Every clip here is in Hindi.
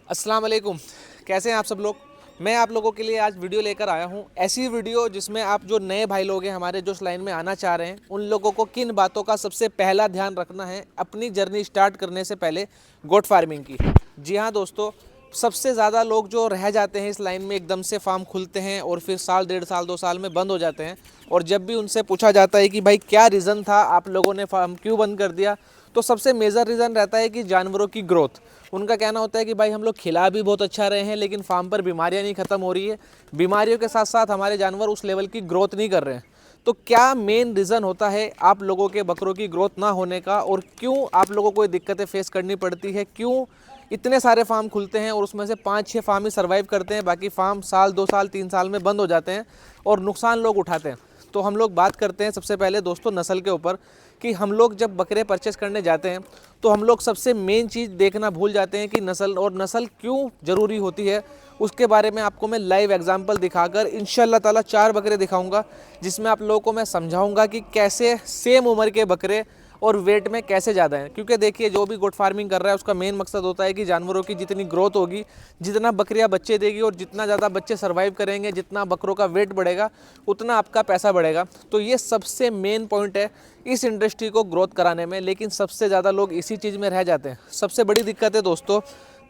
अस्सलाम वालेकुम। कैसे हैं आप सब लोग। मैं आप लोगों के लिए आज वीडियो लेकर आया हूं, ऐसी वीडियो जिसमें आप जो नए भाई लोग हैं हमारे जो इस लाइन में आना चाह रहे हैं उन लोगों को किन बातों का सबसे पहला ध्यान रखना है अपनी जर्नी स्टार्ट करने से पहले गोट फार्मिंग की। जी हाँ दोस्तों, सबसे ज़्यादा लोग जो रह जाते हैं इस लाइन में, एकदम से फार्म खुलते हैं और फिर साल 1.5 साल 2 साल में बंद हो जाते हैं। और जब भी उनसे पूछा जाता है कि भाई क्या रीज़न था, आप लोगों ने फार्म क्यों बंद कर दिया, तो सबसे मेजर रीज़न रहता है कि जानवरों की ग्रोथ। उनका कहना होता है कि भाई हम लोग खिला भी बहुत अच्छा रहे हैं लेकिन फार्म पर बीमारियां नहीं ख़त्म हो रही है, बीमारियों के साथ साथ हमारे जानवर उस लेवल की ग्रोथ नहीं कर रहे हैं। तो क्या मेन रीज़न होता है आप लोगों के बकरों की ग्रोथ ना होने का, और क्यों आप लोगों को ये दिक्कतें फेस करनी पड़ती है, क्यों इतने सारे फार्म खुलते हैं और उसमें से 5-6 फार्म ही सर्वाइव करते हैं, बाकी फार्म साल 2 साल 3 साल में बंद हो जाते हैं और नुकसान लोग उठाते हैं। तो हम लोग बात करते हैं सबसे पहले दोस्तों नस्ल के ऊपर, कि हम लोग जब बकरे परचेस करने जाते हैं तो हम लोग सबसे मेन चीज़ देखना भूल जाते हैं कि नस्ल, और नस्ल क्यों ज़रूरी होती है उसके बारे में आपको मैं लाइव एग्जांपल दिखाकर इंशाल्लाह ताला 4 बकरे दिखाऊंगा, जिसमें आप लोगों को मैं समझाऊंगा कि कैसे सेम उम्र के बकरे और वेट में कैसे ज़्यादा हैं। क्योंकि देखिए, जो भी गोट फार्मिंग कर रहा है उसका मेन मकसद होता है कि जानवरों की जितनी ग्रोथ होगी, जितना बकरियां बच्चे देगी और जितना ज़्यादा बच्चे सर्वाइव करेंगे, जितना बकरों का वेट बढ़ेगा उतना आपका पैसा बढ़ेगा। तो ये सबसे मेन पॉइंट है इस इंडस्ट्री को ग्रोथ कराने में, लेकिन सबसे ज़्यादा लोग इसी चीज़ में रह जाते हैं। सबसे बड़ी दिक्कत है दोस्तों,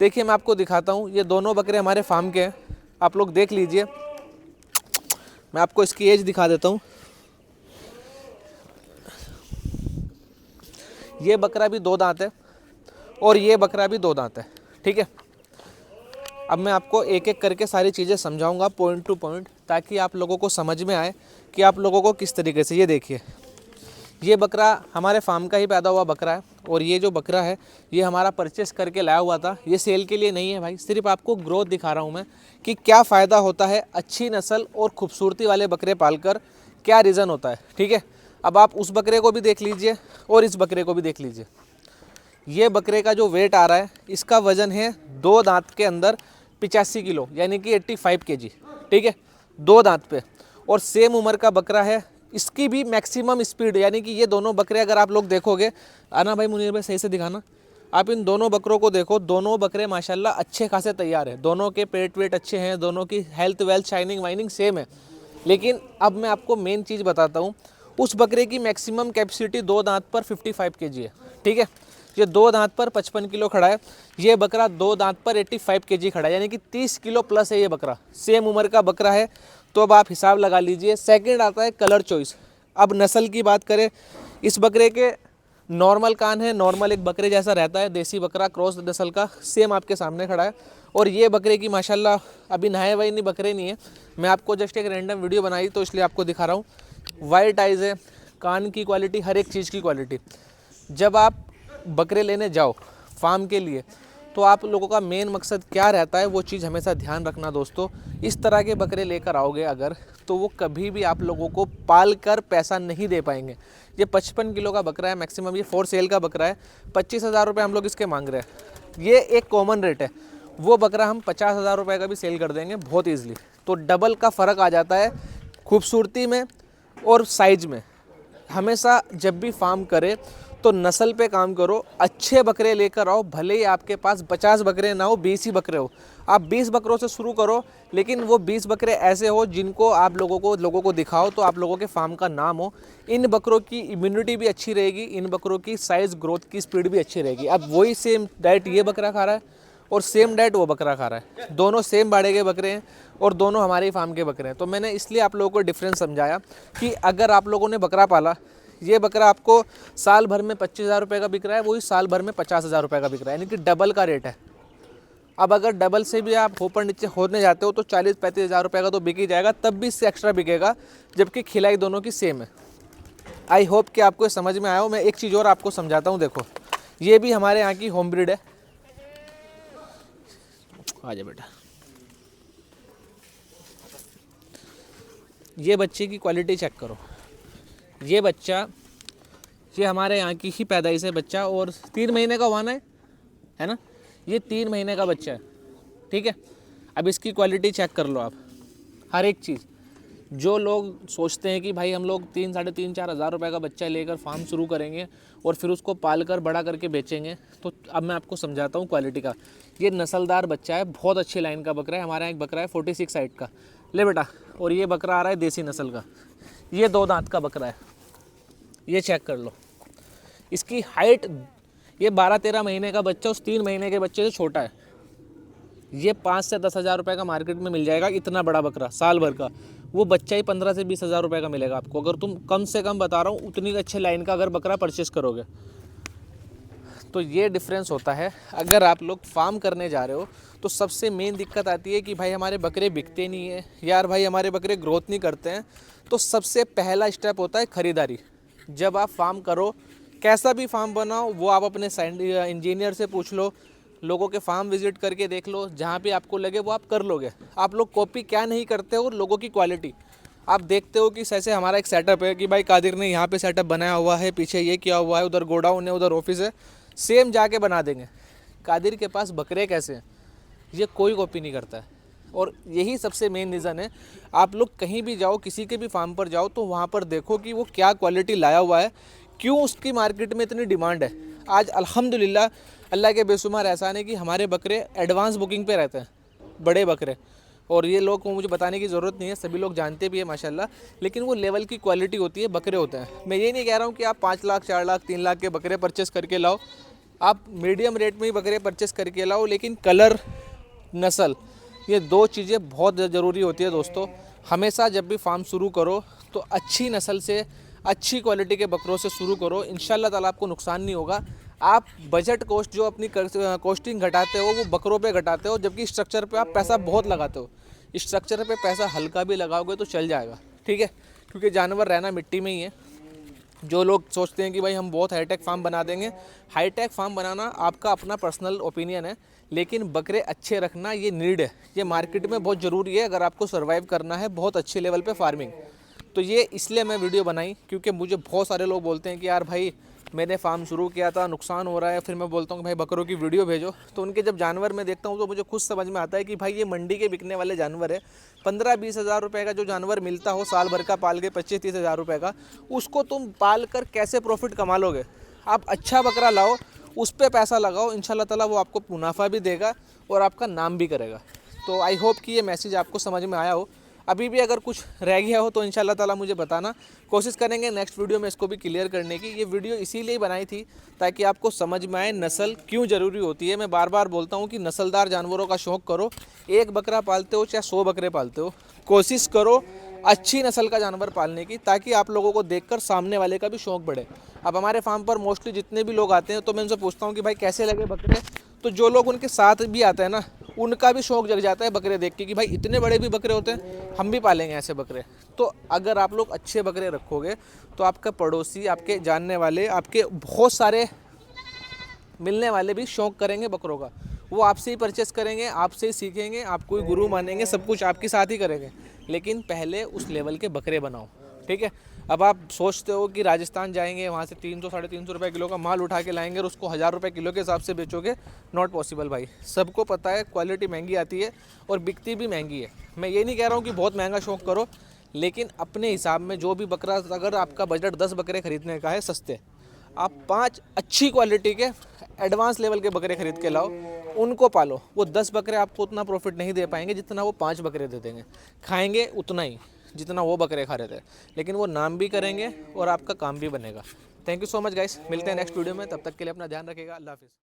देखिए मैं आपको दिखाता हूँ, ये दोनों बकरे हमारे फार्म के हैं, आप लोग देख लीजिए। मैं आपको इसकी एज दिखा देता हूँ। ये बकरा भी 2 दांत है और ये बकरा भी 2 दांत है, ठीक है। अब मैं आपको एक एक करके सारी चीज़ें समझाऊंगा पॉइंट टू पॉइंट, ताकि आप लोगों को समझ में आए कि आप लोगों को किस तरीके से। ये देखिए, ये बकरा हमारे फार्म का ही पैदा हुआ बकरा है, और ये जो बकरा है ये हमारा परचेस करके लाया हुआ था। ये सेल के लिए नहीं है भाई, सिर्फ आपको ग्रोथ दिखा रहा हूँ मैं कि क्या फ़ायदा होता है अच्छी नस्ल और खूबसूरती वाले बकरे पालकर, क्या रीज़न होता है, ठीक है। अब आप उस बकरे को भी देख लीजिए और इस बकरे को भी देख लीजिए। ये बकरे का जो वेट आ रहा है, इसका वज़न है 2 दांत के अंदर 85 किलो, यानी कि 85 kg, ठीक है, 2 दांत पे। और सेम उम्र का बकरा है, इसकी भी मैक्सिमम स्पीड, यानी कि ये दोनों बकरे अगर आप लोग देखोगे, आना भाई मुनीर भाई सही से दिखाना, आप इन दोनों बकरों को देखो, दोनों बकरे माशाल्लाह अच्छे खासे तैयार हैं, दोनों के पेट वेट अच्छे हैं, दोनों की health wealth shining whining same है। लेकिन अब मैं आपको मेन चीज़ बताता हूँ, उस बकरे की मैक्सिमम कैपेसिटी 2 दांत पर 55 kg है, ठीक है। ये 2 दांत पर 55 किलो खड़ा है, ये बकरा 2 दांत पर 85 kg खड़ा है, यानी कि 30 किलो प्लस है ये बकरा, सेम उम्र का बकरा है। तो अब आप हिसाब लगा लीजिए। सेकंड आता है कलर चॉइस। अब नस्ल की बात करें, इस बकरे के नॉर्मल कान है, नॉर्मल एक बकरे जैसा रहता है, देसी बकरा क्रॉस नस्ल का, सेम आपके सामने खड़ा है। और ये बकरे की माशाल्लाह अभी नहाए हुए नहीं बकरे नहीं है, मैं आपको जस्ट एक रैंडम वीडियो बनाई तो इसलिए आपको दिखा रहा हूँ। वाइट आइज़ है, कान की क्वालिटी, हर एक चीज़ की क्वालिटी। जब आप बकरे लेने जाओ फार्म के लिए तो आप लोगों का मेन मकसद क्या रहता है, वो चीज़ हमेशा ध्यान रखना दोस्तों। इस तरह के बकरे लेकर आओगे अगर, तो वो कभी भी आप लोगों को पाल कर पैसा नहीं दे पाएंगे। ये 55 किलो का बकरा है मैक्सिमम, ये फॉर सेल का बकरा है, 25,000 रुपये हम लोग इसके मांग रहे हैं, ये एक कॉमन रेट है। वो बकरा हम 50,000 रुपये का भी सेल कर देंगे बहुत ईजिली। तो डबल का फ़र्क आ जाता है खूबसूरती में और साइज में। हमेशा जब भी फार्म करे तो नस्ल पे काम करो, अच्छे बकरे लेकर आओ, भले ही आपके पास 50 बकरे ना हो, 20 ही बकरे हो, आप 20 बकरों से शुरू करो, लेकिन वो 20 बकरे ऐसे हो जिनको आप लोगों को दिखाओ तो आप लोगों के फार्म का नाम हो। इन बकरों की इम्यूनिटी भी अच्छी रहेगी, इन बकरों की साइज़ ग्रोथ की स्पीड भी अच्छी रहेगी। अब वही सेम डाइट ये बकरा खा रहा है और सेम डाइट वो बकरा खा रहा है, दोनों सेम बाड़े के बकरे हैं और दोनों हमारे ही फार्म के बकरे हैं। तो मैंने इसलिए आप लोगों को डिफरेंस समझाया कि अगर आप लोगों ने बकरा पाला, ये बकरा आपको साल भर में 25,000 रुपये का बिक रहा है, वही साल भर में 50,000 रुपये का बिक रहा है, यानी कि डबल का रेट है। अब अगर डबल से भी आप ऊपर नीचे होने जाते हो तो 40-35,000 रुपये का तो बिक ही जाएगा, तब भी इससे एक्स्ट्रा बिकेगा, जबकि खिलाई दोनों की सेम है। आई होप कि आपको समझ में आया हो। मैं एक चीज़ और आपको समझाता हूँ, देखो ये भी हमारे यहाँ की होम ब्रीड है। आ जा बेटा, ये बच्चे की क्वालिटी चेक करो। ये बच्चा, ये हमारे यहाँ की ही पैदाइश है बच्चा, और 3 महीने का हुआ ना, है ना, ये 3 महीने का बच्चा है, ठीक है। अब इसकी क्वालिटी चेक कर लो आप, हर एक चीज़, जो लोग सोचते हैं कि भाई हम लोग 3-3,5-4 हज़ार रुपये का बच्चा लेकर फार्म शुरू करेंगे और फिर उसको पाल कर बड़ा करके बेचेंगे, तो अब मैं आपको समझाता हूँ क्वालिटी का। ये नस्लदार बच्चा है, बहुत अच्छी लाइन का बकरा है। हमारे यहाँ एक बकरा है 46 हाइट का, ले बेटा। और ये बकरा आ रहा है देसी नस्ल का, ये 2 दांत का बकरा है, ये चेक कर लो। इसकी हाइट, ये 12-13 महीने का बच्चा उस 3 महीने के बच्चे से छोटा है। ये 5 से 10 हज़ार रुपये का मार्केट में मिल जाएगा, इतना बड़ा बकरा साल भर का। वो बच्चा ही 15 से 20 हज़ार रुपये का मिलेगा आपको, अगर तुम कम से कम बता रहा हूँ उतनी अच्छे लाइन का अगर बकरा परचेस करोगे। तो ये डिफरेंस होता है। अगर आप लोग फार्म करने जा रहे हो तो सबसे मेन दिक्कत आती है कि भाई हमारे बकरे बिकते नहीं है, यार भाई हमारे बकरे ग्रोथ नहीं करते हैं। तो सबसे पहला स्टेप होता है खरीदारी। जब आप फार्म करो, कैसा भी फार्म बनाओ, वो आप अपने इंजीनियर से पूछ लो, लोगों के फार्म विजिट करके देख लो, जहाँ पे आपको लगे वो आप कर लोगे। आप लोग कॉपी क्या नहीं करते हो, लोगों की क्वालिटी आप देखते हो कि जैसे हमारा एक सेटअप है कि भाई कादिर ने यहाँ पे सेटअप बनाया हुआ है, पीछे ये किया हुआ है, उधर गोडाउन है, उधर ऑफिस है, सेम जाके बना देंगे। कादिर के पास बकरे कैसे हैं, ये कोई कॉपी नहीं करता है। और यही सबसे मेन रीज़न है। आप लोग कहीं भी जाओ, किसी के भी फार्म पर जाओ, तो वहाँ पर देखो कि वो क्या क्वालिटी लाया हुआ है, क्यों उसकी मार्केट में इतनी डिमांड है। आज अल्हम्दुलिल्लाह अल्लाह के बेशुमार एहसान है कि हमारे बकरे एडवांस बुकिंग पे रहते हैं, बड़े बकरे। और ये लोग को मुझे बताने की ज़रूरत नहीं है, सभी लोग जानते भी है माशाल्लाह। लेकिन वो लेवल की क्वालिटी होती है, बकरे होते हैं। मैं ये नहीं कह रहा हूँ कि आप 5 लाख 4 लाख 3 लाख के बकरे परचेस करके लाओ, आप मीडियम रेट में ही बकरे परचेस करके लाओ, लेकिन कलर, नस्ल, ये 2 चीज़ें बहुत ज़रूरी होती है दोस्तों। हमेशा जब भी फार्म शुरू करो तो अच्छी नस्ल से, अच्छी क्वालिटी के बकरों से शुरू करो, इंशाल्लाह ताला आपको नुकसान नहीं होगा। आप बजट कॉस्ट जो अपनी कॉस्टिंग घटाते हो वो बकरों पे घटाते हो, जबकि स्ट्रक्चर पे आप पैसा बहुत लगाते हो। स्ट्रक्चर पे पैसा हल्का भी लगाओगे तो चल जाएगा, ठीक है, क्योंकि जानवर रहना मिट्टी में ही है। जो लोग सोचते हैं कि भाई हम बहुत हाईटेक फार्म बना देंगे, हाईटेक फार्म बनाना आपका अपना पर्सनल ओपिनियन है, लेकिन बकरे अच्छे रखना ये नीड है, ये मार्केट में बहुत ज़रूरी है अगर आपको सर्वाइव करना है बहुत अच्छे लेवल पे फार्मिंग। तो ये इसलिए मैं वीडियो बनाई, क्योंकि मुझे बहुत सारे लोग बोलते हैं कि यार भाई मैंने फार्म शुरू किया था, नुकसान हो रहा है। फिर मैं बोलता हूँ कि भाई बकरों की वीडियो भेजो, तो उनके जब जानवर मैं देखता हूँ तो मुझे खुद समझ में आता है कि भाई ये मंडी के बिकने वाले जानवर है। 15-20 हज़ार रुपये का जो जानवर मिलता हो साल भर का पाल के, 25-30 हज़ार रुपये का, उसको तुम पाल कर कैसे प्रॉफिट कमा लोगे। आप अच्छा बकरा लाओ, उस पर पैसा लगाओ, इंशाल्लाह ताला वो आपको मुनाफा भी देगा और आपका नाम भी करेगा। तो आई होप कि ये मैसेज आपको समझ में आया हो। अभी भी अगर कुछ रह गया हो तो इंशाल्लाह ताला मुझे बताना, कोशिश करेंगे नेक्स्ट वीडियो में इसको भी क्लियर करने की। ये वीडियो इसीलिए बनाई थी ताकि आपको समझ में आए नस्ल क्यों ज़रूरी होती है। मैं बार बार बोलता हूँ कि नस्लदार जानवरों का शौक़ करो। एक बकरा पालते हो चाहे 100 बकरे पालते हो, कोशिश करो अच्छी नस्ल का जानवर पालने की, ताकि आप लोगों को देखकर सामने वाले का भी शौक़ बढ़े। अब हमारे फार्म पर मोस्टली जितने भी लोग आते हैं तो मैं उनसे पूछता हूँ कि भाई कैसे लगे बकरे, तो जो लोग उनके साथ भी आते हैं ना, उनका भी शौक़ जग जाता है बकरे देख के कि भाई इतने बड़े भी बकरे होते हैं, हम भी पालेंगे ऐसे बकरे। तो अगर आप लोग अच्छे बकरे रखोगे तो आपका पड़ोसी, आपके जानने वाले, आपके बहुत सारे मिलने वाले भी शौक़ करेंगे बकरों का। वो आपसे ही परचेस करेंगे, आपसे ही सीखेंगे, आपको ही गुरु मानेंगे, सब कुछ आपके साथ ही करेंगे। लेकिन पहले उस लेवल के बकरे बनाओ, ठीक है। अब आप सोचते हो कि राजस्थान जाएंगे, वहाँ से 300-350 रुपये किलो का माल उठा के लाएंगे और उसको 1000 रुपये किलो के हिसाब से बेचोगे, नॉट पॉसिबल भाई। सबको पता है क्वालिटी महंगी आती है और बिकती भी महंगी है। मैं ये नहीं कह रहा हूँ कि बहुत महंगा शौक़ करो, लेकिन अपने हिसाब में जो भी बकरा, अगर आपका बजट 10 बकरे खरीदने का है सस्ते, आप 5 अच्छी क्वालिटी के एडवांस लेवल के बकरे खरीद के लाओ, उनको पालो। वो 10 बकरे आपको उतना प्रॉफिट नहीं दे पाएंगे जितना वो 5 बकरे दे देंगे। खाएंगे उतना ही जितना वो बकरे खा रहे थे, लेकिन वो नाम भी करेंगे और आपका काम भी बनेगा। Thank you so much guys, मिलते हैं नेक्स्ट वीडियो में, तब तक के लिए अपना ध्यान रखिएगा। अल्लाह हाफिज़।